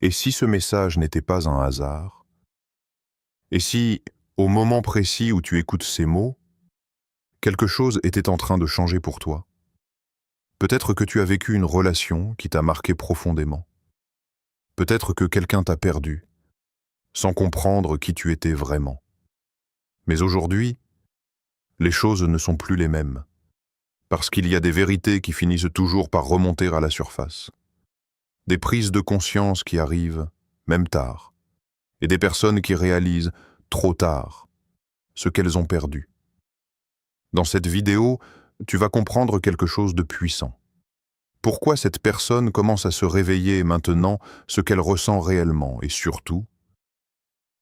Et si ce message n'était pas un hasard? Et si, au moment précis où tu écoutes ces mots, quelque chose était en train de changer pour toi? Peut-être que tu as vécu une relation qui t'a marqué profondément. Peut-être que quelqu'un t'a perdu, sans comprendre qui tu étais vraiment. Mais aujourd'hui, les choses ne sont plus les mêmes, parce qu'il y a des vérités qui finissent toujours par remonter à la surface, des prises de conscience qui arrivent, même tard, et des personnes qui réalisent, trop tard, ce qu'elles ont perdu. Dans cette vidéo, tu vas comprendre quelque chose de puissant. Pourquoi cette personne commence à se réveiller maintenant, ce qu'elle ressent réellement, et surtout,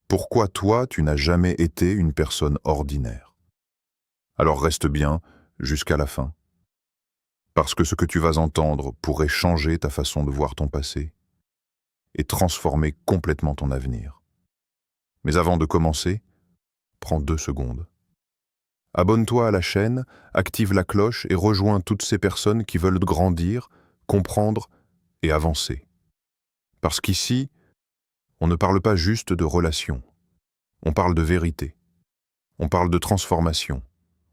pourquoi toi, tu n'as jamais été une personne ordinaire. Alors reste bien jusqu'à la fin, parce que ce que tu vas entendre pourrait changer ta façon de voir ton passé et transformer complètement ton avenir. Mais avant de commencer, prends 2 secondes. Abonne-toi à la chaîne, active la cloche et rejoins toutes ces personnes qui veulent grandir, comprendre et avancer. Parce qu'ici, on ne parle pas juste de relations, on parle de vérité, on parle de transformation,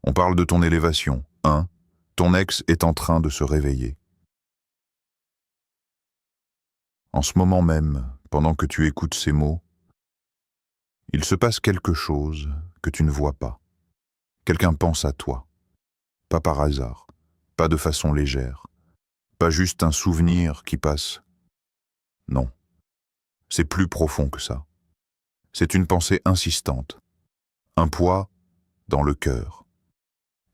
on parle de ton élévation. Ton ex est en train de se réveiller. En ce moment même, pendant que tu écoutes ces mots, il se passe quelque chose que tu ne vois pas. Quelqu'un pense à toi, pas par hasard, pas de façon légère, pas juste un souvenir qui passe. Non, c'est plus profond que ça. C'est une pensée insistante, un poids dans le cœur,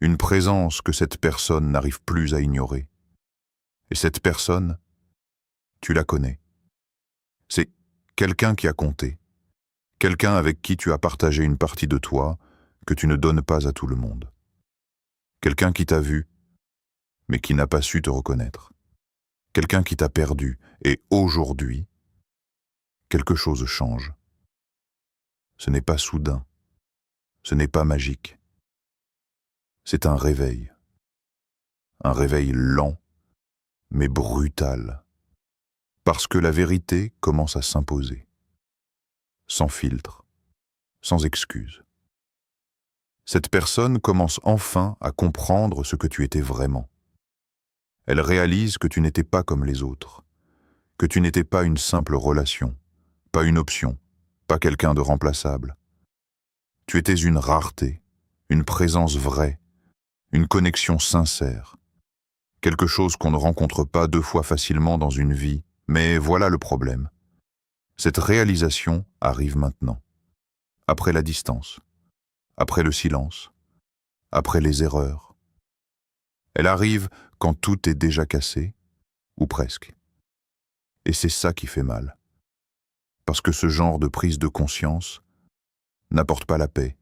une présence que cette personne n'arrive plus à ignorer. Et cette personne, tu la connais. C'est quelqu'un qui a compté, quelqu'un avec qui tu as partagé une partie de toi que tu ne donnes pas à tout le monde. Quelqu'un qui t'a vu, mais qui n'a pas su te reconnaître. Quelqu'un qui t'a perdu, et aujourd'hui, quelque chose change. Ce n'est pas soudain, ce n'est pas magique. C'est un réveil lent, mais brutal, parce que la vérité commence à s'imposer, sans filtre, sans excuse. Cette personne commence enfin à comprendre ce que tu étais vraiment. Elle réalise que tu n'étais pas comme les autres, que tu n'étais pas une simple relation, pas une option, pas quelqu'un de remplaçable. Tu étais une rareté, une présence vraie, une connexion sincère, quelque chose qu'on ne rencontre pas 2 fois facilement dans une vie. Mais voilà le problème. Cette réalisation arrive maintenant, après la distance, après le silence, après les erreurs. Elle arrive quand tout est déjà cassé, ou presque. Et c'est ça qui fait mal. Parce que ce genre de prise de conscience n'apporte pas la paix.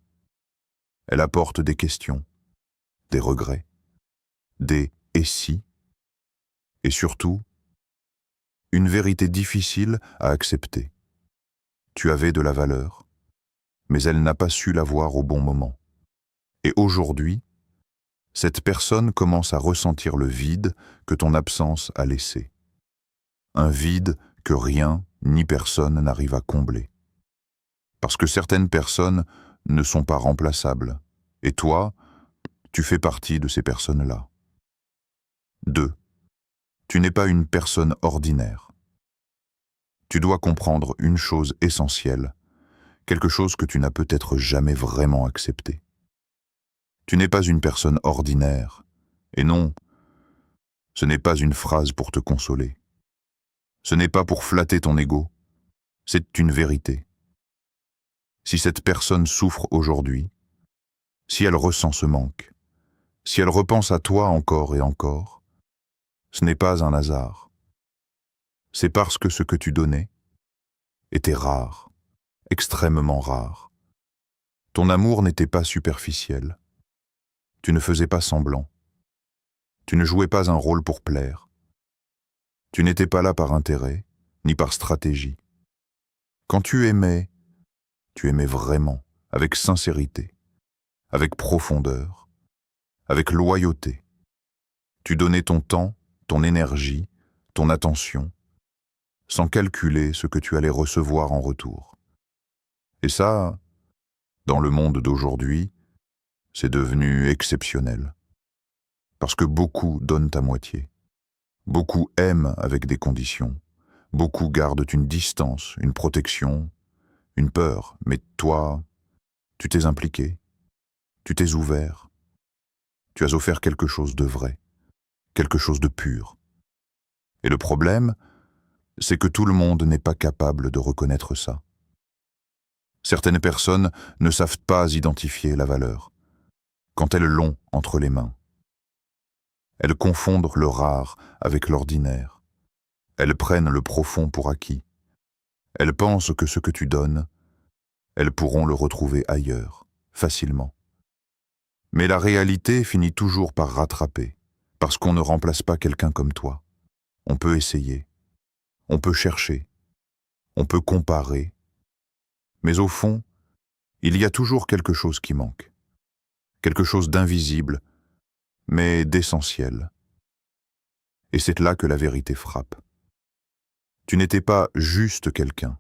Elle apporte des questions, des regrets, des « et si ?» et surtout, une vérité difficile à accepter. Tu avais de la valeur, mais elle n'a pas su la voir au bon moment. Et aujourd'hui, cette personne commence à ressentir le vide que ton absence a laissé. Un vide que rien ni personne n'arrive à combler. Parce que certaines personnes ne sont pas remplaçables, et toi, tu fais partie de ces personnes-là. 2. Tu n'es pas une personne ordinaire. Tu dois comprendre une chose essentielle, quelque chose que tu n'as peut-être jamais vraiment accepté. Tu n'es pas une personne ordinaire, et non, ce n'est pas une phrase pour te consoler. Ce n'est pas pour flatter ton ego, c'est une vérité. Si cette personne souffre aujourd'hui, si elle ressent ce manque, si elle repense à toi encore et encore, ce n'est pas un hasard. C'est parce que ce que tu donnais était rare, extrêmement rare. Ton amour n'était pas superficiel. Tu ne faisais pas semblant. Tu ne jouais pas un rôle pour plaire. Tu n'étais pas là par intérêt, ni par stratégie. Quand tu aimais vraiment, avec sincérité, avec profondeur, avec loyauté. Tu donnais ton temps, ton énergie, ton attention, sans calculer ce que tu allais recevoir en retour. Et ça, dans le monde d'aujourd'hui, c'est devenu exceptionnel. Parce que beaucoup donnent à moitié. Beaucoup aiment avec des conditions. Beaucoup gardent une distance, une protection, une peur. Mais toi, tu t'es impliqué, tu t'es ouvert, tu as offert quelque chose de vrai, quelque chose de pur. Et le problème, c'est que tout le monde n'est pas capable de reconnaître ça. Certaines personnes ne savent pas identifier la valeur quand elles l'ont entre les mains. Elles confondent le rare avec l'ordinaire. Elles prennent le profond pour acquis. Elles pensent que ce que tu donnes, elles pourront le retrouver ailleurs, facilement. Mais la réalité finit toujours par rattraper, parce qu'on ne remplace pas quelqu'un comme toi. On peut essayer, on peut chercher, on peut comparer, mais au fond, il y a toujours quelque chose qui manque, quelque chose d'invisible, mais d'essentiel. Et c'est là que la vérité frappe. Tu n'étais pas juste quelqu'un,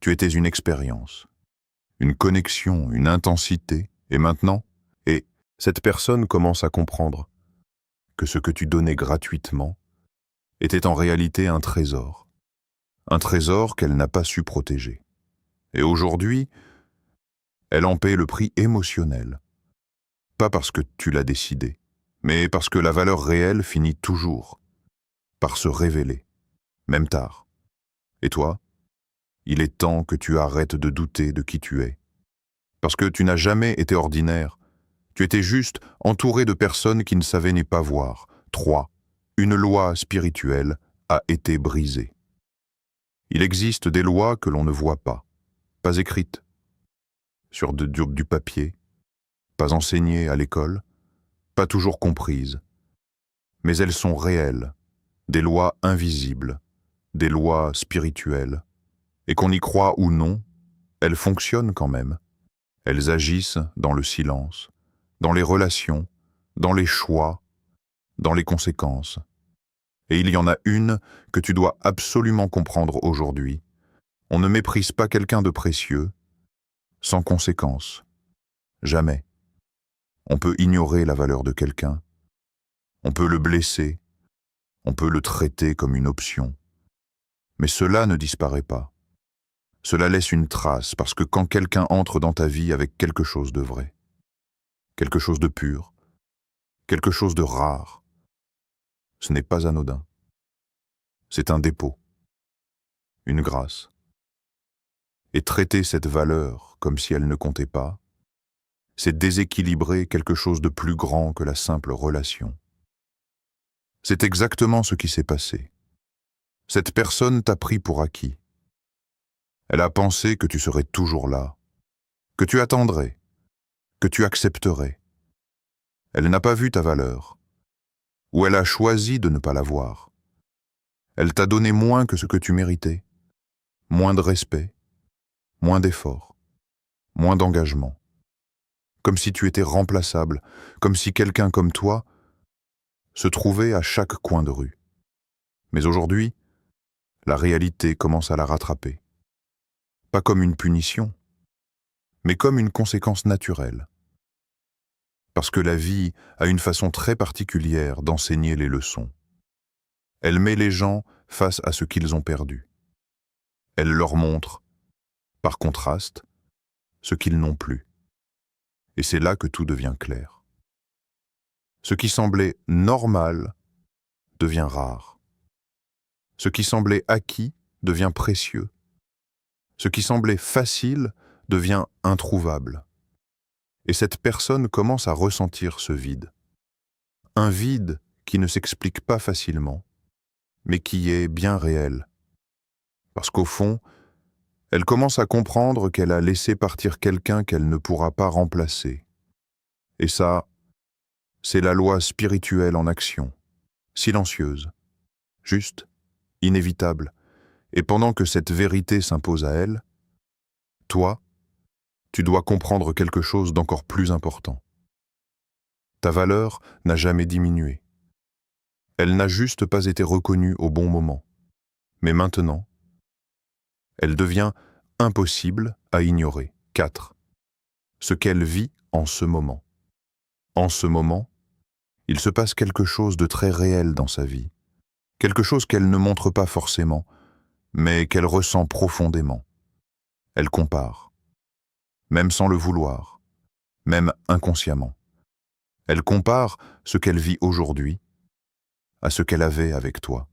tu étais une expérience, une connexion, une intensité, et maintenant, cette personne commence à comprendre que ce que tu donnais gratuitement était en réalité un trésor qu'elle n'a pas su protéger. Et aujourd'hui, elle en paie le prix émotionnel, pas parce que tu l'as décidé, mais parce que la valeur réelle finit toujours par se révéler, même tard. Et toi, il est temps que tu arrêtes de douter de qui tu es, parce que tu n'as jamais été ordinaire. Tu étais juste entouré de personnes qui ne savaient ni pas voir. 3. Une loi spirituelle a été brisée. Il existe des lois que l'on ne voit pas écrites, sur du papier, pas enseignées à l'école, pas toujours comprises. Mais elles sont réelles, des lois invisibles, des lois spirituelles. Et qu'on y croit ou non, elles fonctionnent quand même. Elles agissent dans le silence, dans les relations, dans les choix, dans les conséquences. Et il y en a une que tu dois absolument comprendre aujourd'hui. On ne méprise pas quelqu'un de précieux sans conséquence. Jamais. On peut ignorer la valeur de quelqu'un. On peut le blesser. On peut le traiter comme une option. Mais cela ne disparaît pas. Cela laisse une trace parce que quand quelqu'un entre dans ta vie avec quelque chose de vrai, quelque chose de pur, quelque chose de rare, ce n'est pas anodin. C'est un dépôt, une grâce. Et traiter cette valeur comme si elle ne comptait pas, c'est déséquilibrer quelque chose de plus grand que la simple relation. C'est exactement ce qui s'est passé. Cette personne t'a pris pour acquis. Elle a pensé que tu serais toujours là, que tu attendrais, que tu accepterais. Elle n'a pas vu ta valeur, ou elle a choisi de ne pas la voir. Elle t'a donné moins que ce que tu méritais, moins de respect, moins d'efforts, moins d'engagement. Comme si tu étais remplaçable, comme si quelqu'un comme toi se trouvait à chaque coin de rue. Mais aujourd'hui, la réalité commence à la rattraper. Pas comme une punition, mais comme une conséquence naturelle. Parce que la vie a une façon très particulière d'enseigner les leçons. Elle met les gens face à ce qu'ils ont perdu. Elle leur montre, par contraste, ce qu'ils n'ont plus. Et c'est là que tout devient clair. Ce qui semblait normal devient rare. Ce qui semblait acquis devient précieux. Ce qui semblait facile devient introuvable. Et cette personne commence à ressentir ce vide. Un vide qui ne s'explique pas facilement, mais qui est bien réel. Parce qu'au fond, elle commence à comprendre qu'elle a laissé partir quelqu'un qu'elle ne pourra pas remplacer. Et ça, c'est la loi spirituelle en action, silencieuse, juste, inévitable. Et pendant que cette vérité s'impose à elle, toi, tu dois comprendre quelque chose d'encore plus important. Ta valeur n'a jamais diminué. Elle n'a juste pas été reconnue au bon moment. Mais maintenant, elle devient impossible à ignorer. 4. Ce qu'elle vit en ce moment. En ce moment, il se passe quelque chose de très réel dans sa vie. Quelque chose qu'elle ne montre pas forcément, mais qu'elle ressent profondément. Elle compare, même sans le vouloir, même inconsciemment. Elle compare ce qu'elle vit aujourd'hui à ce qu'elle avait avec toi.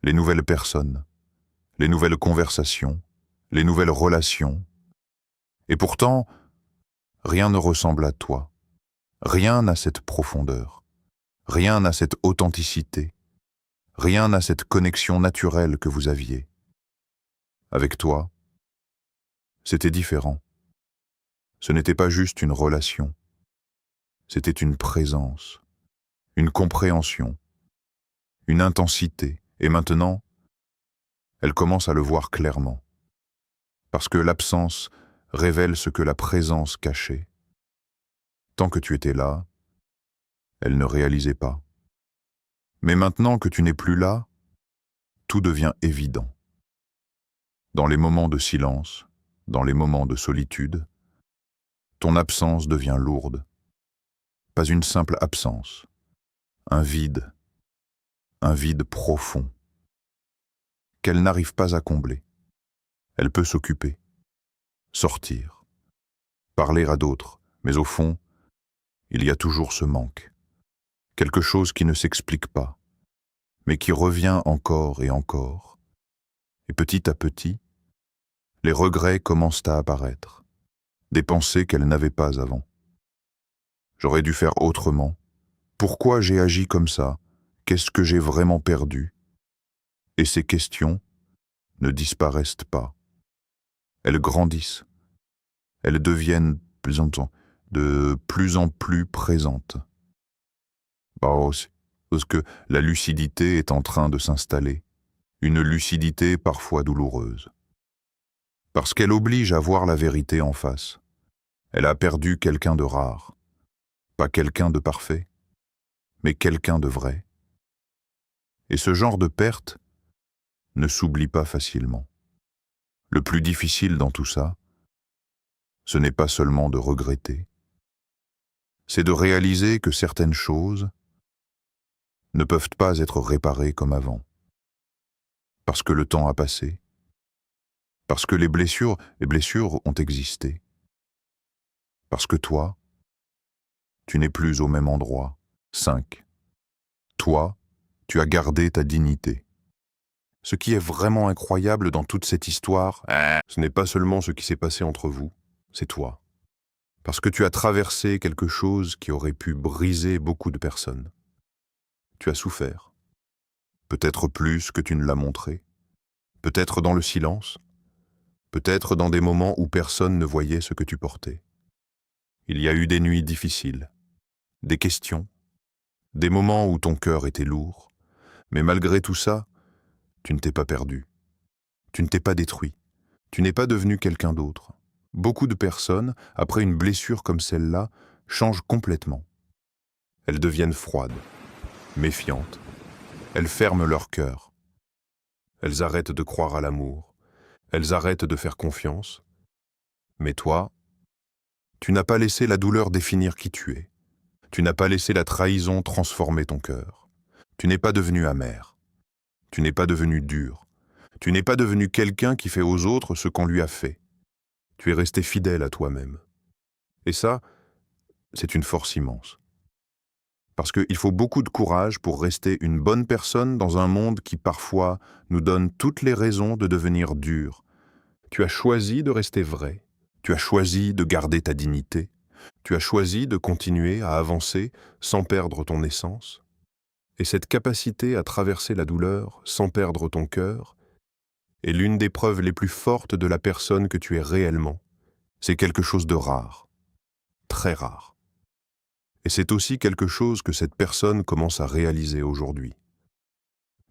Les nouvelles personnes, les nouvelles conversations, les nouvelles relations. Et pourtant, rien ne ressemble à toi. Rien n'a cette profondeur. Rien n'a cette authenticité. Rien n'a cette connexion naturelle que vous aviez. Avec toi, c'était différent. Ce n'était pas juste une relation. C'était une présence, une compréhension, une intensité. Et maintenant, elle commence à le voir clairement. Parce que l'absence révèle ce que la présence cachait. Tant que tu étais là, elle ne réalisait pas. Mais maintenant que tu n'es plus là, tout devient évident. Dans les moments de silence, dans les moments de solitude, ton absence devient lourde. Pas une simple absence, un vide profond, qu'elle n'arrive pas à combler. Elle peut s'occuper, sortir, parler à d'autres, mais au fond, il y a toujours ce manque. Quelque chose qui ne s'explique pas, mais qui revient encore et encore. Et petit à petit, les regrets commencent à apparaître, des pensées qu'elle n'avait pas avant. J'aurais dû faire autrement. Pourquoi j'ai agi comme ça? Qu'est-ce que j'ai vraiment perdu? Et ces questions ne disparaissent pas. Elles grandissent. Elles deviennent de plus en plus présentes. Parce que la lucidité est en train de s'installer. Une lucidité parfois douloureuse. Parce qu'elle oblige à voir la vérité en face. Elle a perdu quelqu'un de rare. Pas quelqu'un de parfait, mais quelqu'un de vrai. Et ce genre de perte ne s'oublie pas facilement. Le plus difficile dans tout ça, ce n'est pas seulement de regretter, c'est de réaliser que certaines choses ne peuvent pas être réparées comme avant. Parce que le temps a passé, parce que les blessures ont existé, parce que toi, tu n'es plus au même endroit. 5. Toi, tu as gardé ta dignité. Ce qui est vraiment incroyable dans toute cette histoire, ce n'est pas seulement ce qui s'est passé entre vous, c'est toi. Parce que tu as traversé quelque chose qui aurait pu briser beaucoup de personnes. Tu as souffert. Peut-être plus que tu ne l'as montré. Peut-être dans le silence. Peut-être dans des moments où personne ne voyait ce que tu portais. Il y a eu des nuits difficiles, des questions, des moments où ton cœur était lourd. Mais malgré tout ça, tu ne t'es pas perdu. Tu ne t'es pas détruit. Tu n'es pas devenu quelqu'un d'autre. Beaucoup de personnes, après une blessure comme celle-là, changent complètement. Elles deviennent froides, méfiantes. Elles ferment leur cœur. Elles arrêtent de croire à l'amour. Elles arrêtent de faire confiance. Mais toi, tu n'as pas laissé la douleur définir qui tu es. Tu n'as pas laissé la trahison transformer ton cœur. Tu n'es pas devenu amer. Tu n'es pas devenu dur. Tu n'es pas devenu quelqu'un qui fait aux autres ce qu'on lui a fait. Tu es resté fidèle à toi-même. Et ça, c'est une force immense. Parce qu'il faut beaucoup de courage pour rester une bonne personne dans un monde qui parfois nous donne toutes les raisons de devenir dur. Tu as choisi de rester vrai. Tu as choisi de garder ta dignité. Tu as choisi de continuer à avancer sans perdre ton essence. Et cette capacité à traverser la douleur sans perdre ton cœur est l'une des preuves les plus fortes de la personne que tu es réellement. C'est quelque chose de rare, très rare. Et c'est aussi quelque chose que cette personne commence à réaliser aujourd'hui.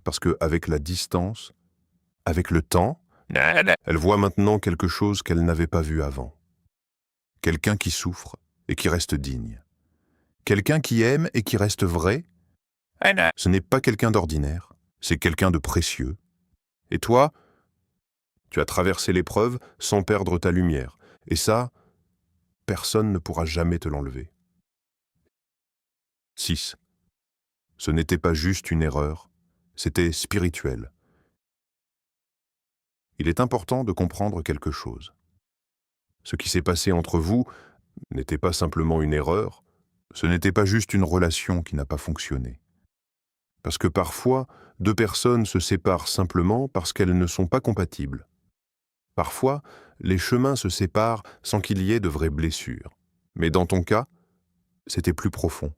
Parce qu'avec la distance, avec le temps, elle voit maintenant quelque chose qu'elle n'avait pas vu avant. Quelqu'un qui souffre et qui reste digne. Quelqu'un qui aime et qui reste vrai. Ce n'est pas quelqu'un d'ordinaire, c'est quelqu'un de précieux, Et toi, tu as traversé l'épreuve sans perdre ta lumière. Et ça, personne ne pourra jamais te l'enlever. 6. Ce n'était pas juste une erreur, c'était spirituel. Il est important de comprendre quelque chose. Ce qui s'est passé entre vous n'était pas simplement une erreur, ce n'était pas juste une relation qui n'a pas fonctionné. Parce que parfois, deux personnes se séparent simplement parce qu'elles ne sont pas compatibles. Parfois, les chemins se séparent sans qu'il y ait de vraies blessures. Mais dans ton cas, c'était plus profond,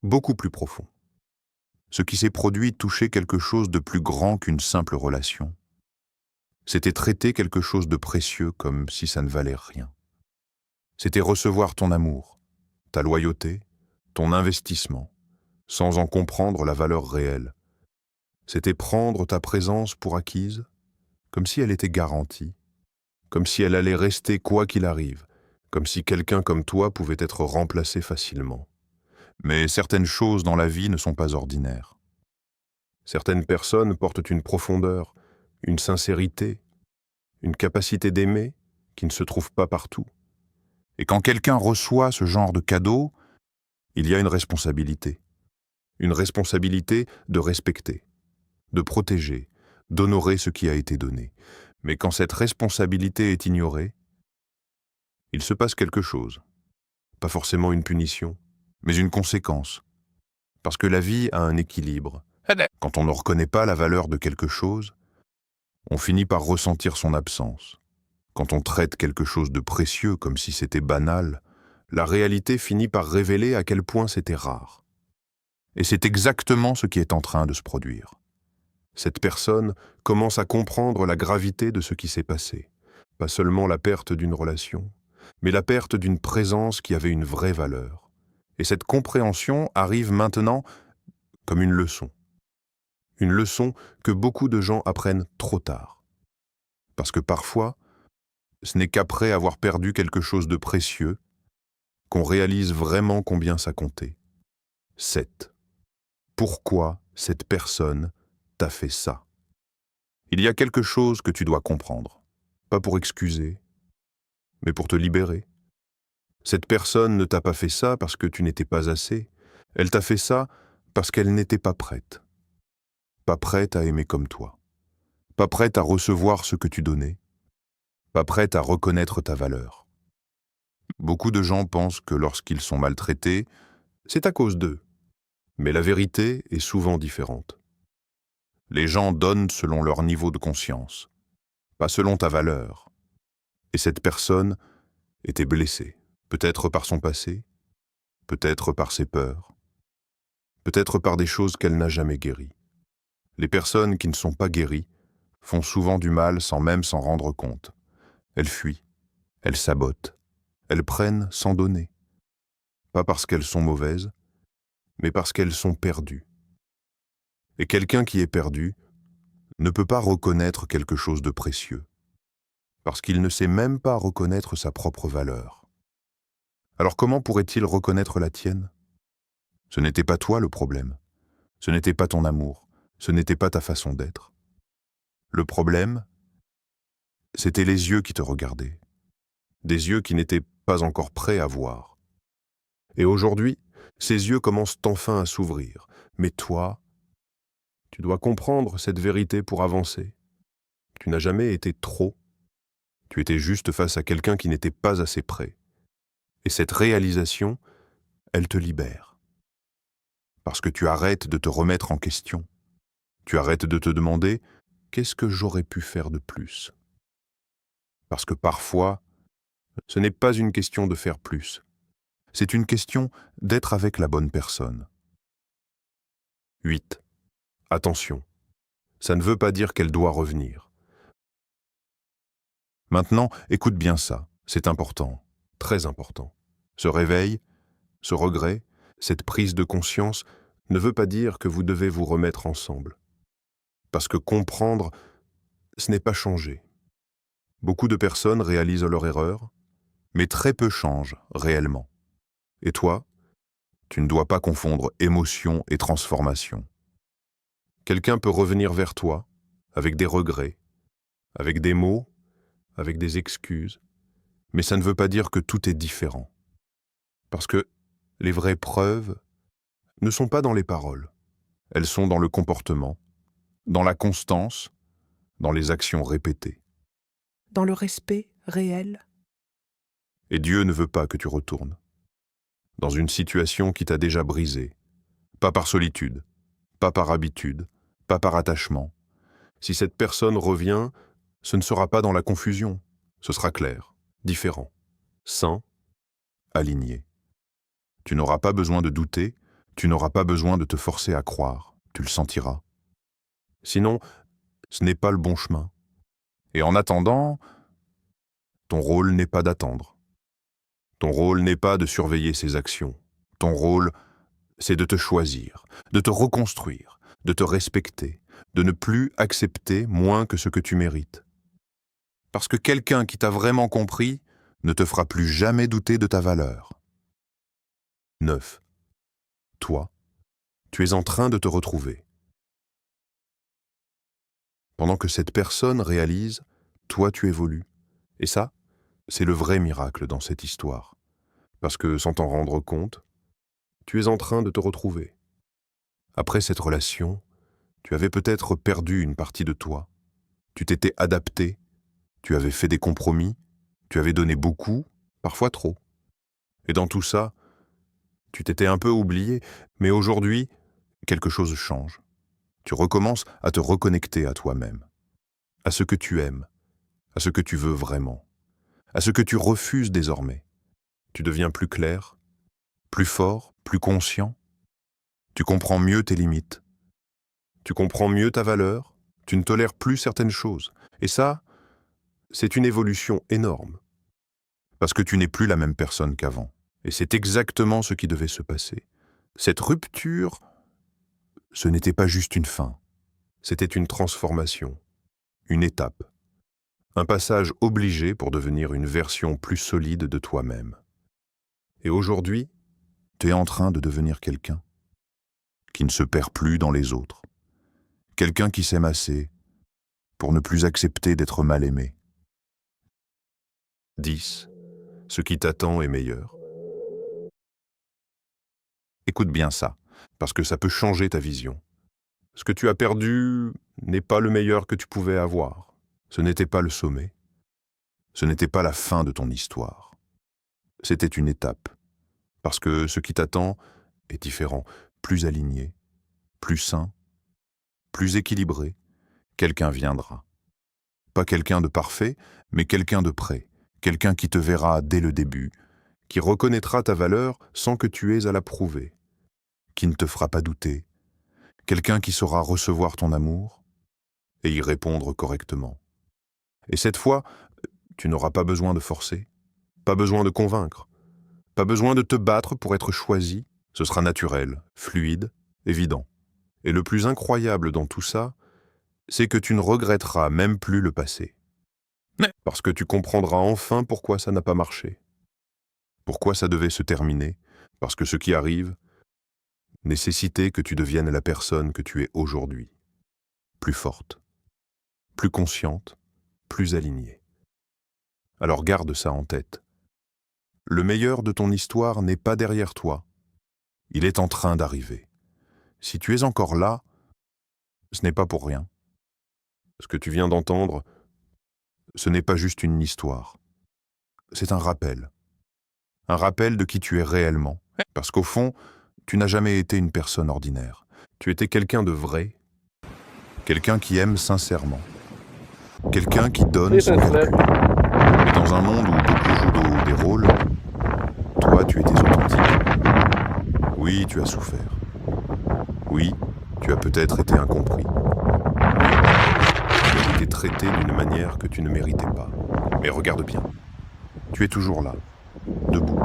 beaucoup plus profond. Ce qui s'est produit touchait quelque chose de plus grand qu'une simple relation. C'était traiter quelque chose de précieux comme si ça ne valait rien. C'était recevoir ton amour, ta loyauté, ton investissement, sans en comprendre la valeur réelle. C'était prendre ta présence pour acquise, comme si elle était garantie, comme si elle allait rester quoi qu'il arrive, comme si quelqu'un comme toi pouvait être remplacé facilement. Mais certaines choses dans la vie ne sont pas ordinaires. Certaines personnes portent une profondeur, une sincérité, une capacité d'aimer qui ne se trouve pas partout. Et quand quelqu'un reçoit ce genre de cadeau, il y a une responsabilité. Une responsabilité de respecter, de protéger, d'honorer ce qui a été donné. Mais quand cette responsabilité est ignorée, il se passe quelque chose. Pas forcément une punition, mais une conséquence. Parce que la vie a un équilibre. Quand on ne reconnaît pas la valeur de quelque chose, on finit par ressentir son absence. Quand on traite quelque chose de précieux comme si c'était banal, la réalité finit par révéler à quel point c'était rare. Et c'est exactement ce qui est en train de se produire. Cette personne commence à comprendre la gravité de ce qui s'est passé. Pas seulement la perte d'une relation, mais la perte d'une présence qui avait une vraie valeur. Et cette compréhension arrive maintenant comme une leçon. Une leçon que beaucoup de gens apprennent trop tard. Parce que parfois, ce n'est qu'après avoir perdu quelque chose de précieux qu'on réalise vraiment combien ça comptait. 7. Pourquoi cette personne t'a fait ça? Il y a quelque chose que tu dois comprendre. Pas pour excuser, mais pour te libérer. Cette personne ne t'a pas fait ça parce que tu n'étais pas assez. Elle t'a fait ça parce qu'elle n'était pas prête. Pas prête à aimer comme toi. Pas prête à recevoir ce que tu donnais. Pas prête à reconnaître ta valeur. Beaucoup de gens pensent que lorsqu'ils sont maltraités, c'est à cause d'eux. Mais la vérité est souvent différente. Les gens donnent selon leur niveau de conscience, pas selon ta valeur. Et cette personne était blessée, peut-être par son passé, peut-être par ses peurs, peut-être par des choses qu'elle n'a jamais guéries. Les personnes qui ne sont pas guéries font souvent du mal sans même s'en rendre compte. Elles fuient, elles sabotent, elles prennent sans donner. Pas parce qu'elles sont mauvaises, mais parce qu'elles sont perdues. Et quelqu'un qui est perdu ne peut pas reconnaître quelque chose de précieux, parce qu'il ne sait même pas reconnaître sa propre valeur. Alors comment pourrait-il reconnaître la tienne? Ce n'était pas toi le problème, ce n'était pas ton amour, ce n'était pas ta façon d'être. Le problème, c'était les yeux qui te regardaient, des yeux qui n'étaient pas encore prêts à voir. Et aujourd'hui, ces yeux commencent enfin à s'ouvrir, mais toi, tu dois comprendre cette vérité pour avancer. Tu n'as jamais été trop, tu étais juste face à quelqu'un qui n'était pas assez prêt. Et cette réalisation, elle te libère. Parce que tu arrêtes de te remettre en question. Tu arrêtes de te demander « Qu'est-ce que j'aurais pu faire de plus ?» Parce que parfois, ce n'est pas une question de faire plus. C'est une question d'être avec la bonne personne. 8. Attention, ça ne veut pas dire qu'elle doit revenir. Maintenant, écoute bien ça, c'est important, très important. Ce réveil, ce regret, cette prise de conscience ne veut pas dire que vous devez vous remettre ensemble. Parce que comprendre, ce n'est pas changer. Beaucoup de personnes réalisent leur erreur, mais très peu changent réellement. Et toi, tu ne dois pas confondre émotion et transformation. Quelqu'un peut revenir vers toi avec des regrets, avec des mots, avec des excuses, mais ça ne veut pas dire que tout est différent. Parce que les vraies preuves ne sont pas dans les paroles, elles sont dans le comportement, dans la constance, dans les actions répétées. Dans le respect réel. Et Dieu ne veut pas que tu retournes dans une situation qui t'a déjà brisé, pas par solitude, pas par habitude, pas par attachement. Si cette personne revient, ce ne sera pas dans la confusion, ce sera clair, différent, sain, aligné. Tu n'auras pas besoin de douter, tu n'auras pas besoin de te forcer à croire, tu le sentiras. Sinon, ce n'est pas le bon chemin. Et en attendant, ton rôle n'est pas d'attendre. Ton rôle n'est pas de surveiller ses actions. Ton rôle, c'est de te choisir, de te reconstruire, de te respecter, de ne plus accepter moins que ce que tu mérites. Parce que quelqu'un qui t'a vraiment compris ne te fera plus jamais douter de ta valeur. 9. Toi, tu es en train de te retrouver. Pendant que cette personne réalise, toi tu évolues. Et ça, c'est le vrai miracle dans cette histoire. Parce que sans t'en rendre compte, tu es en train de te retrouver. Après cette relation, tu avais peut-être perdu une partie de toi. Tu t'étais adapté, tu avais fait des compromis, tu avais donné beaucoup, parfois trop. Et dans tout ça, tu t'étais un peu oublié, mais aujourd'hui, quelque chose change. Tu recommences à te reconnecter à toi-même, à ce que tu aimes, à ce que tu veux vraiment, à ce que tu refuses désormais. Tu deviens plus clair, plus fort, plus conscient. Tu comprends mieux tes limites. Tu comprends mieux ta valeur. Tu ne tolères plus certaines choses. Et ça, c'est une évolution énorme. Parce que tu n'es plus la même personne qu'avant. Et c'est exactement ce qui devait se passer. Cette rupture, ce n'était pas juste une fin. C'était une transformation, une étape, un passage obligé pour devenir une version plus solide de toi-même. Et aujourd'hui, tu es en train de devenir quelqu'un qui ne se perd plus dans les autres, quelqu'un qui s'aime assez pour ne plus accepter d'être mal aimé. 10. Ce qui t'attend est meilleur. Écoute bien ça, parce que ça peut changer ta vision. Ce que tu as perdu n'est pas le meilleur que tu pouvais avoir. Ce n'était pas le sommet. Ce n'était pas la fin de ton histoire. C'était une étape. Parce que ce qui t'attend est différent, plus aligné, plus sain, plus équilibré. Quelqu'un viendra. Pas quelqu'un de parfait, mais quelqu'un de prêt. Quelqu'un qui te verra dès le début, qui reconnaîtra ta valeur sans que tu aies à la prouver, qui ne te fera pas douter. Quelqu'un qui saura recevoir ton amour et y répondre correctement. Et cette fois, tu n'auras pas besoin de forcer, pas besoin de convaincre, pas besoin de te battre pour être choisi. Ce sera naturel, fluide, évident. Et le plus incroyable dans tout ça, c'est que tu ne regretteras même plus le passé. Parce que tu comprendras enfin pourquoi ça n'a pas marché. Pourquoi ça devait se terminer. Parce que ce qui arrive nécessitait que tu deviennes la personne que tu es aujourd'hui. Plus forte, plus consciente, plus alignée. Alors garde ça en tête. Le meilleur de ton histoire n'est pas derrière toi. Il est en train d'arriver. Si tu es encore là, ce n'est pas pour rien. Ce que tu viens d'entendre, ce n'est pas juste une histoire. C'est un rappel. Un rappel de qui tu es réellement. Parce qu'au fond, tu n'as jamais été une personne ordinaire. Tu étais quelqu'un de vrai, quelqu'un qui aime sincèrement, quelqu'un qui donne sans calcul. Et dans un monde où beaucoup jouent des rôles, toi, tu étais authentique. Oui, tu as souffert. Oui, tu as peut-être été incompris. Tu as été traité d'une manière que tu ne méritais pas. Mais regarde bien. Tu es toujours là, debout,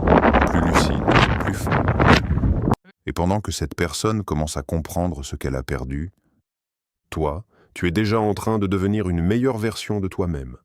plus lucide, plus fort. Et pendant que cette personne commence à comprendre ce qu'elle a perdu, toi, tu es déjà en train de devenir une meilleure version de toi-même.